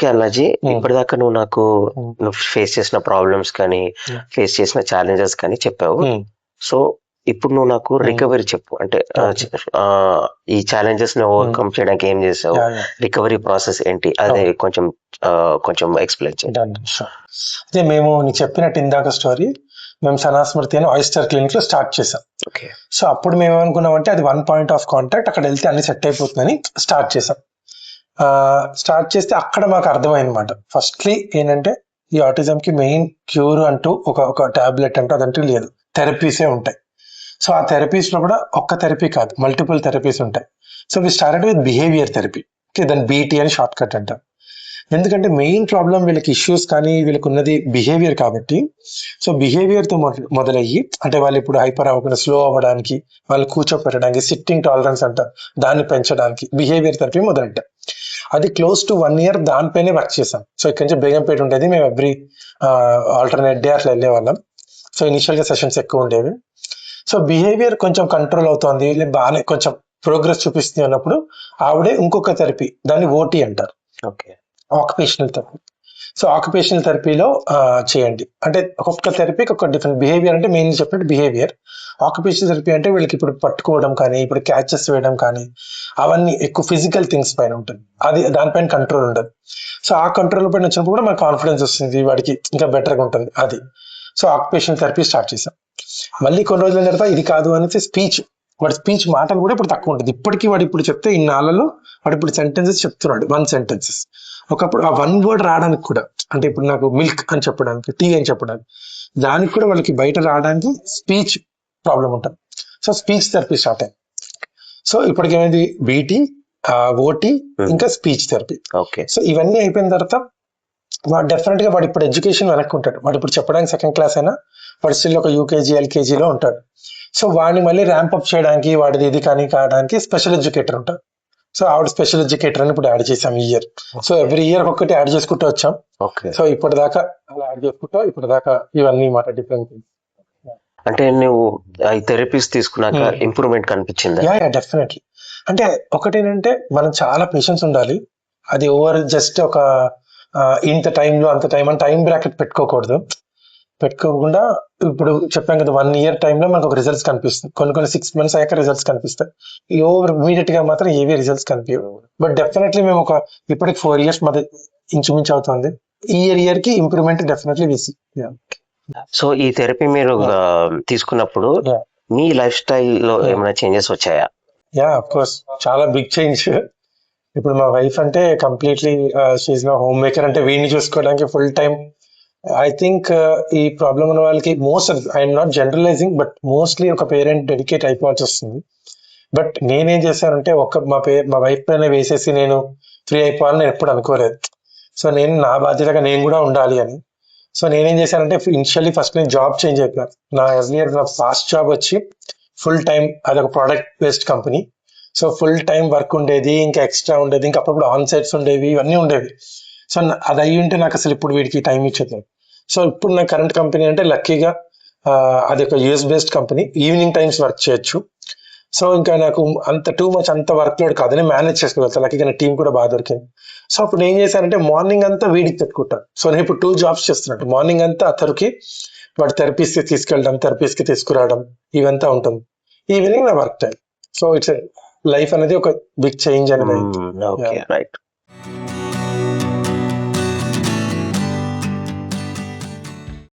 Okay అన్నాజీ, ఇప్పటిదాకా నువ్వు face చేసిన ప్రాబ్లమ్స్ కానీ ఫేస్ చేసిన ఛాలెంజెస్ కానీ చెప్పావు. సో ఇప్పుడు నువ్వు నాకు రికవరీ చెప్పు. అంటే ఈ ఛాలెంజెస్ ని ఓవర్కమ్ చేయడానికి ఏం చేసావు, రికవరీ ప్రాసెస్ ఏంటి, అదే కొంచెం కొంచెం ఎక్స్ప్లెయిన్ చేయండి. అదే మేము నీకు చెప్పినట్టు ఇందాక స్టోరీ, మేము సనాస్మృతి అని ఆయిస్టర్ క్లినిక్ లో స్టార్ట్ చేసాం. సో అప్పుడు మేము ఏమనుకున్నామంటే అది 1 పాయింట్ ఆఫ్ కాంటాక్ట్, అక్కడ వెళ్తే అన్ని సెట్ అయిపోతుందని స్టార్ట్ చేసాం. స్టార్ట్ చేస్తే అక్కడ మాకు అర్థమైందన్నమాట. ఫస్ట్లీ ఏంటంటే ఈ ఆటిజం కి మెయిన్ క్యూర్ అంటూ ఒక టాబ్లెట్ అంటూ అదంటూ లేదు, థెరపీసే ఉంటాయి. సో ఆ థెరపీస్ లో కూడా ఒక్క థెరపీ కాదు, మల్టిపుల్ థెరపీస్ ఉంటాయి. So we started with behaviour therapy, దాని బీటీ అని షార్ట్ కట్ అంటాం. ఎందుకంటే మెయిన్ ప్రాబ్లం వీళ్ళకి ఇష్యూస్ కానీ వీళ్ళకి ఉన్నది బిహేవియర్ కాబట్టి, సో బిహేవియర్ తో మొదలయ్యి, అంటే వాళ్ళు ఇప్పుడు హైపర్ అవ్వకుండా స్లో అవ్వడానికి, వాళ్ళు కూర్చోపెట్టడానికి, సిట్టింగ్ టాలరెన్స్ అంటారు, దాన్ని పెంచడానికి బిహేవియర్ థెరపీ మొదలెట్టాం. అది క్లోజ్ టు 1 year దానిపైనే వర్క్ చేసాం. సో ఇక్కడి నుంచి బేగంపేట ఉండేది, మేము ఎవ్రీ ఆల్టర్నేట్ డే అట్లా వెళ్ళేవాళ్ళం. సో ఇనిషియల్ గా సెషన్స్ ఎక్కువ ఉండేవి. సో బిహేవియర్ కొంచెం కంట్రోల్ అవుతోంది, బాగానే కొంచెం ప్రోగ్రెస్ చూపిస్తుంది అన్నప్పుడు ఆవిడే ఇంకొక థెరపీ, దాన్ని ఓటీ అంటారు, ఆక్యుపేషనల్ థెరపీ. సో ఆక్యుపేషనల్ థెరపీలో చేయండి అంటే ఒక్కొక్క థెరపీకి ఒక డిఫరెంట్ బిహేవియర్, అంటే మెయిన్ చెప్పినట్టు బిహేవియర్. ఆక్యుపేషనల్ థెరపీ అంటే వీళ్ళకి ఇప్పుడు పట్టుకోవడం కానీ, ఇప్పుడు క్యాచెస్ వేయడం కానీ, అవన్నీ ఎక్కువ ఫిజికల్ థింగ్స్ పైన ఉంటుంది, అది దానిపైన కంట్రోల్ ఉండదు. సో ఆ కంట్రోల్ పైన వచ్చినప్పుడు కూడా మనకు కాన్ఫిడెన్స్ వస్తుంది, వాడికి ఇంకా బెటర్గా ఉంటుంది అది. సో ఆక్యుపేషనల్ థెరపీ స్టార్ట్ చేసాం. మళ్ళీ కొన్ని రోజుల తర్వాత ఇది కాదు అనేసి వాడి స్పీచ్ మాటలు కూడా ఇప్పుడు తక్కువ ఉంటుంది. ఇప్పటికీ వాడు ఇప్పుడు చెప్తే ఇన్నాళ్ళలో వాడు ఇప్పుడు సెంటెన్సెస్ చెప్తున్నాడు, 1 sentences. ఒకప్పుడు ఆ 1 word రావడానికి కూడా, అంటే ఇప్పుడు నాకు మిల్క్ అని చెప్పడానికి, టీ అని చెప్పడానికి, దానికి కూడా వాళ్ళకి బయట రావడానికి స్పీచ్ ప్రాబ్లం ఉంటుంది. సో స్పీచ్ థెరపీ స్టార్ట్ అయింది. సో ఇప్పటికేమైంది, బీటీ, ఓటీ, ఇంకా స్పీచ్ థెరపీ. సో ఇవన్నీ అయిపోయిన తర్వాత వాడు డెఫినెట్ గా వాడు ఇప్పుడు ఎడ్యుకేషన్ వెనక్కి ఉంటాడు. వాడు ఇప్పుడు చెప్పడానికి 2nd class అయినా వాడు స్టిల్ ఒక యూకేజీ ఎల్కేజీలో ఉంటాడు. సో వాడిని మళ్ళీ ర్యాంప్ అప్ చేయడానికి, వాడిది ఇది కానీ కావడానికి స్పెషల్ ఎడ్యుకేటర్ ఉంటారు. సో ఆవిడ స్పెషల్ ఎడ్యుకేటర్ అని ఇప్పుడు యాడ్ చేసాం ఈ ఇయర్. సో ఎవ్రీ ఇయర్ ఒక్కటి యాడ్ చేసుకుంటూ వచ్చాం. సో ఇప్పటిదాకా అలా యాడ్ చేసుకుంటా ఇప్పటిదాకా ఇవన్నీ మాట డిఫరెంట్. అంటే నువ్వు ఈ థెరపీస్ తీసుకున్నాక ఇంప్రూవ్మెంట్ కనిపించింది? Yeah definitely. అంటే ఒకటేనంటే మనం చాలా పేషెన్స్ ఉండాలి. అది ఓవర్ జస్ట్ ఒక ఇంత టైంలో అంత టైం అని టైం బ్రాకెట్ పెట్టుకోకుండా ఇప్పుడు చెప్పాం కదా 1 year టైంలో మనకు ఒక రిజల్ట్స్ కనిపిస్తుంది. కొన్ని 6 months అయ్యాక రిజల్ట్స్ కనిపిస్తాయి. ఈ ఓవర్ ఇమీడియట్ గా మాత్రం ఏవీ రిజల్ట్స్ కనిపించవు. బట్ డెఫినెట్లీ మేము ఇప్పటికి 4 years మధ్య ఇంచుమించు అవుతుంది. ఈ ఇయర్ కి ఇంప్రూవ్మెంట్ డెఫినెట్లీ వీసీ. సో ఈ థెరపీ మీరు తీసుకున్నప్పుడు మీ లైఫ్ స్టైల్లో ఏమైనా చేంజెస్ వచ్చాయా? ఆఫ్ కోర్స్, చాలా బిగ్ చేంజ్. ఇప్పుడు మా వైఫ్ అంటే కంప్లీట్లీ షీఈ్ నా హోమ్ మేకర్. అంటే వీడిని చూసుకోవడానికి ఫుల్ టైం. ఐ థింక్ ఈ ప్రాబ్లం ఉన్న వాళ్ళకి I'm not generalising, but mostly ఒక పేరెంట్ డెడికేట్ అయిపోవాల్సి వస్తుంది. బట్ నేనేం చేశానంటే మా వైఫ్ పైన వేసేసి నేను ఫ్రీ అయిపోవాలని నేను ఎప్పుడు అనుకోలేదు. సో నేను నా బాధ్యతగా నేను కూడా ఉండాలి అని. సో నేనేం చేశానంటే ఇనిషియల్లీ ఫస్ట్ నేను జాబ్ చేంజ్ అయిపోయాను. నా ఫాస్ట్ జాబ్ వచ్చి ఫుల్ టైం, అదొక product based company. So full time work ఉండేది, ఇంకా ఎక్స్ట్రా ఉండేది, ఇంకా అప్పుడు ఆన్ సైట్స్ ఉండేవి, ఇవన్నీ ఉండేవి. సో అది అయ్యి ఉంటే నాకు అసలు ఇప్పుడు వీడికి టైం ఇచ్చేది. సో ఇప్పుడు నా కరెంట్ కంపెనీ అంటే లక్కీగా అది ఒక US based company, evening times work చేయొచ్చు. సో ఇంకా నాకు అంత టూ మచ్ అంత వర్క్ లోడ్ కాదు, నేను మేనేజ్ చేసుకోగలుగుతాను. లక్కీగా నా టీం కూడా బాగా దొరికింది. సో అప్పుడు ఏం చేశానంటే మార్నింగ్ అంతా వీడికి పెట్టుకుంటాను. సో నేను ఇప్పుడు 2 jobs చేస్తున్నట్టు, మార్నింగ్ అంతా అతనికి వాడు థెరపీస్ కి తీసుకెళ్ళడం, థెరపీస్ కి తీసుకురావడం, ఇవంతా ఉంటుంది. ఈవినింగ్ నా work time. So it's life అనేది ఒక బిగ్ చేంజ్ అనేది. రైట్.